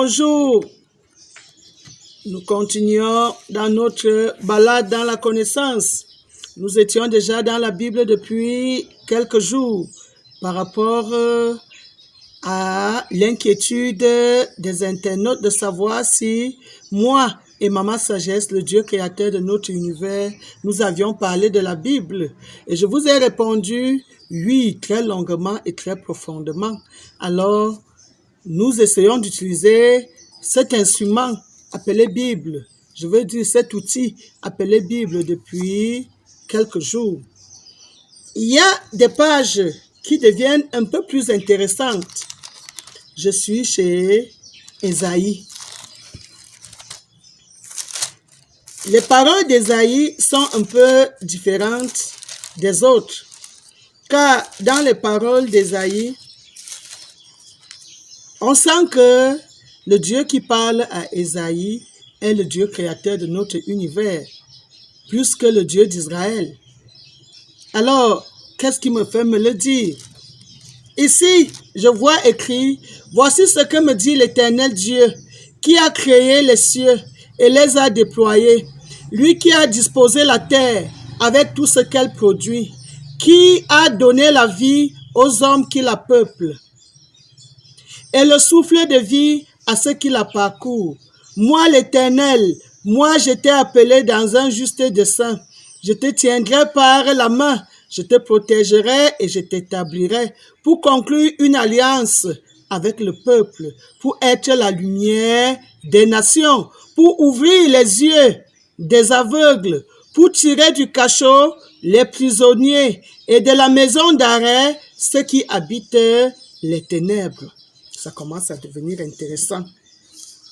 Bonjour, nous continuons dans notre balade dans la connaissance. Nous étions déjà dans la Bible depuis quelques jours par rapport à l'inquiétude des internautes de savoir si moi et Maman Sagesse, le Dieu créateur de notre univers, nous avions parlé de la Bible. Et je vous ai répondu oui, très longuement et très profondément. Alors, nous essayons d'utiliser cet instrument appelé Bible. Je veux dire cet outil appelé Bible depuis quelques jours. Il y a des pages qui deviennent un peu plus intéressantes. Je suis chez Ésaïe. Les paroles d'Ésaïe sont un peu différentes des autres, car dans les paroles d'Ésaïe, on sent que le Dieu qui parle à Ésaïe est le Dieu créateur de notre univers, plus que le Dieu d'Israël. Alors, qu'est-ce qui me fait me le dire? Ici, je vois écrit, « Voici ce que me dit l'Éternel Dieu, qui a créé les cieux et les a déployés, lui qui a disposé la terre avec tout ce qu'elle produit, qui a donné la vie aux hommes qui la peuplent, et le souffle de vie à ceux qui la parcourent. Moi, l'Éternel, moi, je t'ai appelé dans un juste dessein. Je te tiendrai par la main, je te protégerai et je t'établirai pour conclure une alliance avec le peuple, pour être la lumière des nations, pour ouvrir les yeux des aveugles, pour tirer du cachot les prisonniers et de la maison d'arrêt ceux qui habitent les ténèbres. » Ça commence à devenir intéressant.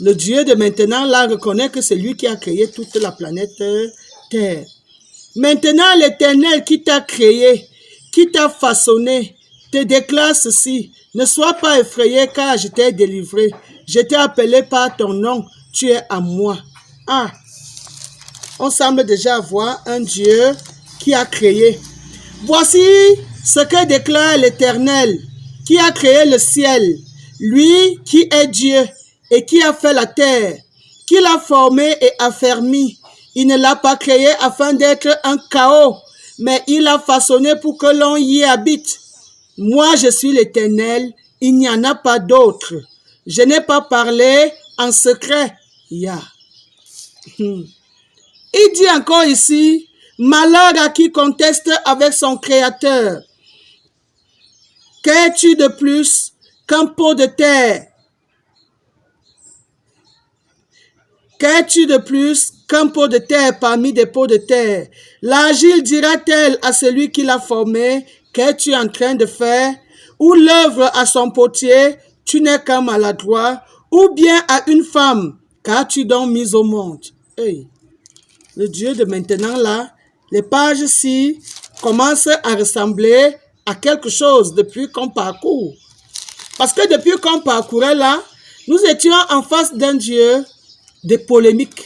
Le Dieu de maintenant, là, reconnaît que c'est lui qui a créé toute la planète Terre. Maintenant, l'Éternel qui t'a créé, qui t'a façonné, te déclare ceci. Ne sois pas effrayé car je t'ai délivré. Je t'ai appelé par ton nom. Tu es à moi. Ah, on semble déjà avoir un Dieu qui a créé. Voici ce que déclare l'Éternel, qui a créé le ciel. Lui qui est Dieu et qui a fait la terre, qui l'a formée et affermie. Il ne l'a pas créé afin d'être un chaos, mais il l'a façonné pour que l'on y habite. Moi, je suis l'Éternel, il n'y en a pas d'autre. Je n'ai pas parlé en secret. Il dit encore ici, malheur à qui conteste avec son Créateur. Qu'es-tu de plus qu'un pot de terre? Qu'es-tu de plus qu'un pot de terre parmi des pots de terre? L'argile dira-t-elle à celui qui l'a formé, qu'es-tu en train de faire? Ou l'œuvre à son potier, tu n'es qu'un maladroit? Ou bien à une femme, qu'as-tu donc mis au monde? Hey, le Dieu de maintenant là, les pages-ci commencent à ressembler à quelque chose depuis qu'on parcourt. Parce que depuis qu'on parcourait là, nous étions en face d'un Dieu de polémique.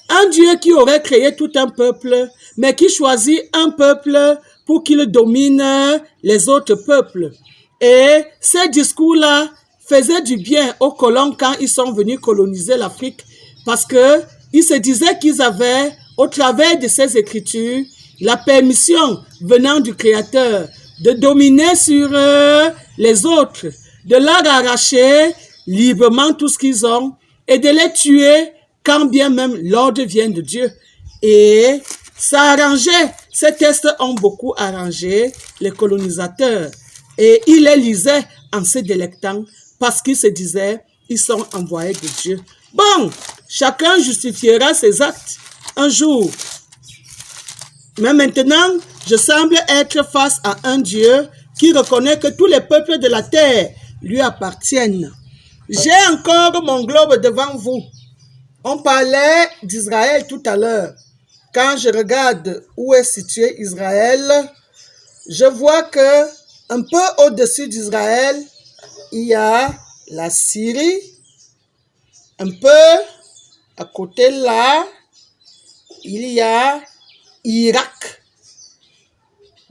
Un Dieu qui aurait créé tout un peuple, mais qui choisit un peuple pour qu'il domine les autres peuples. Et ces discours-là faisaient du bien aux colons quand ils sont venus coloniser l'Afrique, parce qu'ils se disaient qu'ils avaient, au travers de ces écritures, la permission venant du Créateur de dominer sur les autres, de leur arracher librement tout ce qu'ils ont et de les tuer quand bien même l'ordre vient de Dieu. Et ça arrangeait, ces textes ont beaucoup arrangé les colonisateurs. Et ils les lisaient en se délectant parce qu'ils se disaient, ils sont envoyés de Dieu. Bon, chacun justifiera ses actes un jour. Mais maintenant, je semble être face à un Dieu qui reconnaît que tous les peuples de la terre lui appartiennent. J'ai encore mon globe devant vous. On parlait d'Israël tout à l'heure. Quand je regarde où est situé Israël, je vois que un peu au-dessus d'Israël, il y a la Syrie. Un peu à côté là, il y a Irak.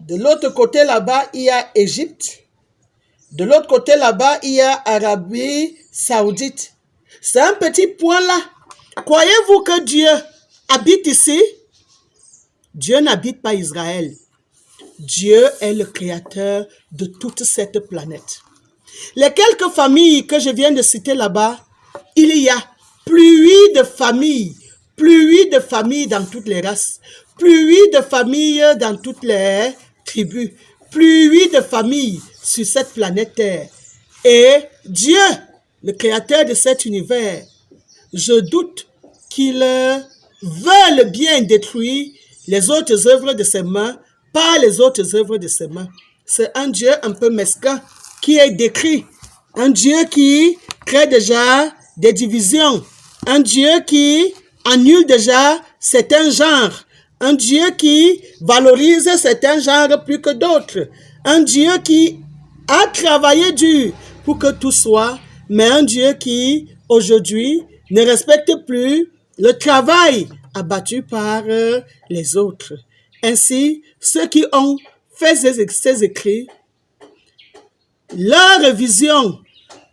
De l'autre côté là-bas, il y a Égypte. De l'autre côté là-bas, il y a Arabie Saoudite. C'est un petit point là. Croyez-vous que Dieu habite ici? Dieu n'habite pas Israël. Dieu est le créateur de toute cette planète. Les quelques familles que je viens de citer là-bas, il y a pluie de familles dans toutes les races, pluie de familles dans toutes les tribus, pluie de familles sur cette planète Terre. Et Dieu, le créateur de cet univers, je doute qu'il veuille bien détruire les autres œuvres de ses mains par les autres œuvres de ses mains. C'est un Dieu un peu mesquin qui est décrit. Un Dieu qui crée déjà des divisions. Un Dieu qui annule déjà certains genres. Un Dieu qui valorise certains genres plus que d'autres. Un Dieu qui a travaillé dur pour que tout soit, mais un Dieu qui, aujourd'hui, ne respecte plus le travail abattu par les autres. Ainsi, ceux qui ont fait ces écrits, leur vision,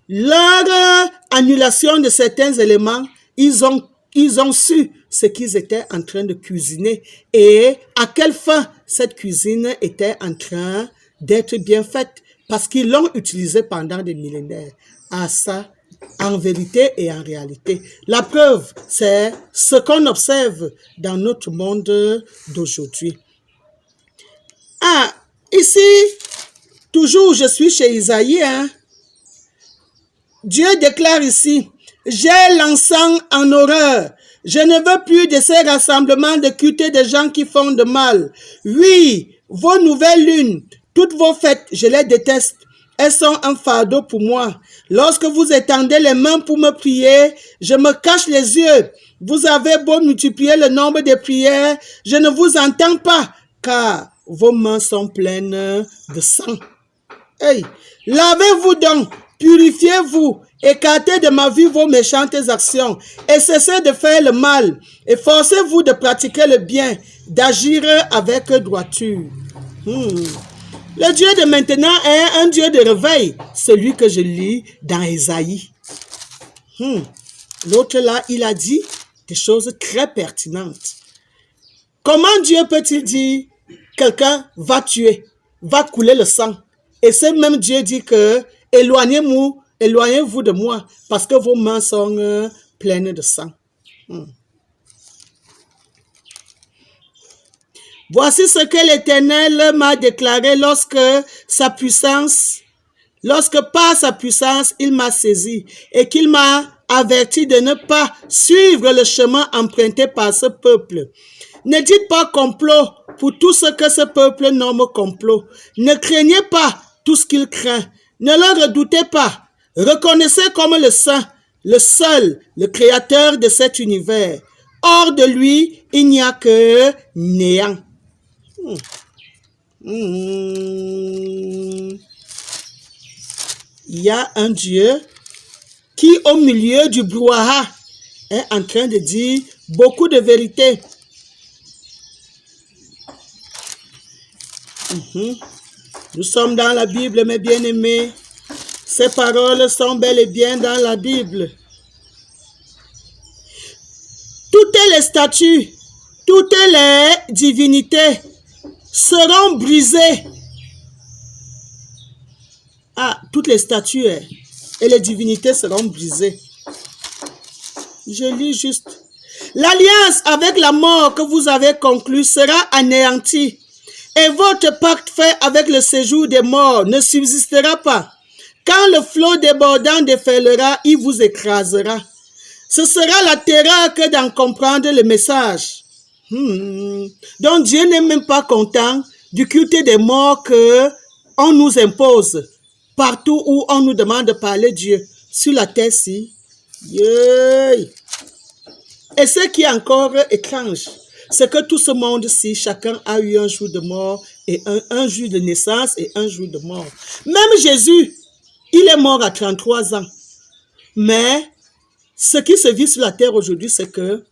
leur annulation de certains éléments, ils ont su ce qu'ils étaient en train de cuisiner et à quelle fin cette cuisine était en train d'être bien faite parce qu'ils l'ont utilisée pendant des millénaires. À ça, en vérité et en réalité. La preuve, c'est ce qu'on observe dans notre monde d'aujourd'hui. Ah, ici, toujours je suis chez Isaïe, hein. Dieu déclare ici, « J'ai l'encens en horreur. Je ne veux plus de ces rassemblements de culte de gens qui font de mal. Oui, vos nouvelles lunes, toutes vos fêtes, je les déteste. Elles sont un fardeau pour moi. Lorsque vous étendez les mains pour me prier, je me cache les yeux. Vous avez beau multiplier le nombre de prières, je ne vous entends pas, car vos mains sont pleines de sang. Hey, lavez-vous donc, purifiez-vous, écartez de ma vue vos méchantes actions, et cessez de faire le mal, et forcez-vous de pratiquer le bien, d'agir avec droiture. Le Dieu de maintenant est un Dieu de réveil, celui que je lis dans Ésaïe. L'autre là, il a dit des choses très pertinentes. Comment Dieu peut-il dire quelqu'un va tuer, va couler le sang? Et ce même Dieu dit que éloignez-vous de moi parce que vos mains sont pleines de sang. Voici ce que l'Éternel m'a déclaré lorsque par sa puissance, il m'a saisi et qu'il m'a averti de ne pas suivre le chemin emprunté par ce peuple. Ne dites pas complot pour tout ce que ce peuple nomme complot. Ne craignez pas tout ce qu'il craint. Ne le redoutez pas. Reconnaissez comme le Saint, le seul, le créateur de cet univers. Hors de lui, il n'y a que néant. Il y a un Dieu qui, au milieu du brouhaha, est en train de dire beaucoup de vérités. Nous sommes dans la Bible, mes bien-aimés. Ces paroles sont bel et bien dans la Bible. Toutes les statues, toutes les divinités seront brisées. Ah, toutes les statues et les divinités seront brisées. Je lis juste. L'alliance avec la mort que vous avez conclue sera anéantie. Et votre pacte fait avec le séjour des morts ne subsistera pas. Quand le flot débordant déferlera, il vous écrasera. Ce sera la terreur que d'en comprendre le message. Donc Dieu n'est même pas content du culte des morts que on nous impose. Partout où on nous demande de parler Dieu. Sur la terre-ci. Et ce qui est encore étrange, c'est que tout ce monde-ci, chacun a eu un jour de mort, et un jour de naissance et un jour de mort. Même Jésus, il est mort à 33 ans. Mais ce qui se vit sur la terre aujourd'hui, c'est que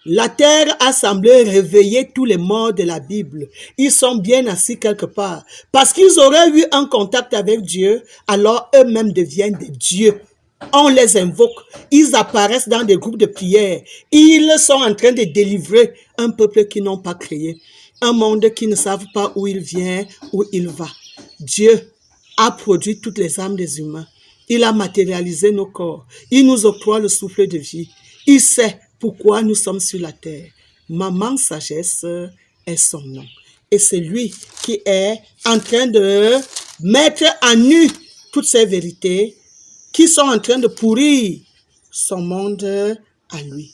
la terre a semblé réveiller tous les morts de la Bible. Ils sont bien assis quelque part. Parce qu'ils auraient eu un contact avec Dieu, alors eux-mêmes deviennent des dieux. On les invoque, ils apparaissent dans des groupes de prière. Ils sont en train de délivrer un peuple qu'ils n'ont pas créé. Un monde qui ne savent pas où il vient, où il va. Dieu a produit toutes les âmes des humains. Il a matérialisé nos corps. Il nous octroie le souffle de vie. Il sait pourquoi nous sommes sur la terre. Maman Sagesse est son nom. Et c'est lui qui est en train de mettre à nu toutes ces vérités qui sont en train de pourrir son monde à lui.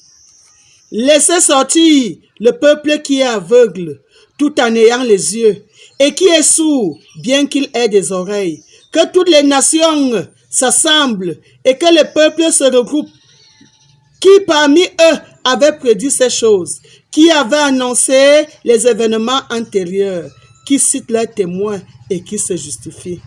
Laissez sortir le peuple qui est aveugle, tout en ayant les yeux, et qui est sourd, bien qu'il ait des oreilles. Que toutes les nations s'assemblent et que les peuples se regroupent. Qui parmi eux avait prédit ces choses? Qui avait annoncé les événements antérieurs? Qui cite leurs témoins et qui se justifie?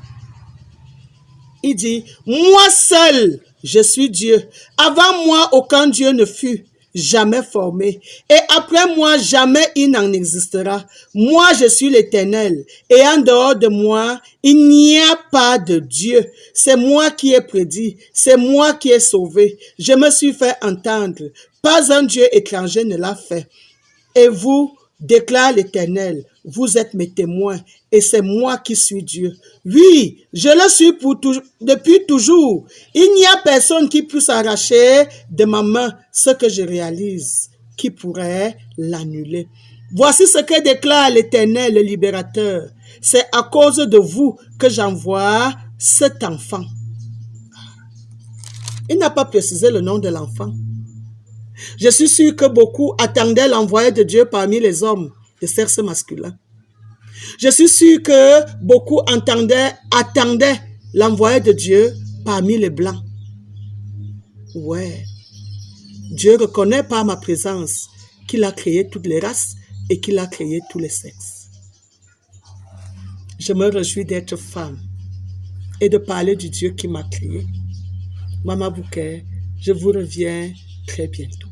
Il dit, moi seul, je suis Dieu. Avant moi, aucun Dieu ne fut jamais formé. Et après moi, jamais il n'en existera. Moi, je suis l'Éternel. Et en dehors de moi, il n'y a pas de Dieu. C'est moi qui ai prédit. C'est moi qui ai sauvé. Je me suis fait entendre. Pas un Dieu étranger ne l'a fait. Et vous, déclare l'Éternel, vous êtes mes témoins, et c'est moi qui suis Dieu. Oui, je le suis depuis toujours. Il n'y a personne qui puisse arracher de ma main ce que je réalise, qui pourrait l'annuler. Voici ce que déclare l'Éternel, le libérateur. C'est à cause de vous que j'envoie cet enfant. Il n'a pas précisé le nom de l'enfant. Je suis sûr que beaucoup attendaient l'envoyé de Dieu parmi les hommes de sexe masculin. Je suis sûr que beaucoup attendaient l'envoyé de Dieu parmi les blancs. Ouais, Dieu reconnaît par ma présence qu'il a créé toutes les races et qu'il a créé tous les sexes. Je me réjouis d'être femme et de parler du Dieu qui m'a créé. Maman Bouquet, je vous reviens très bientôt.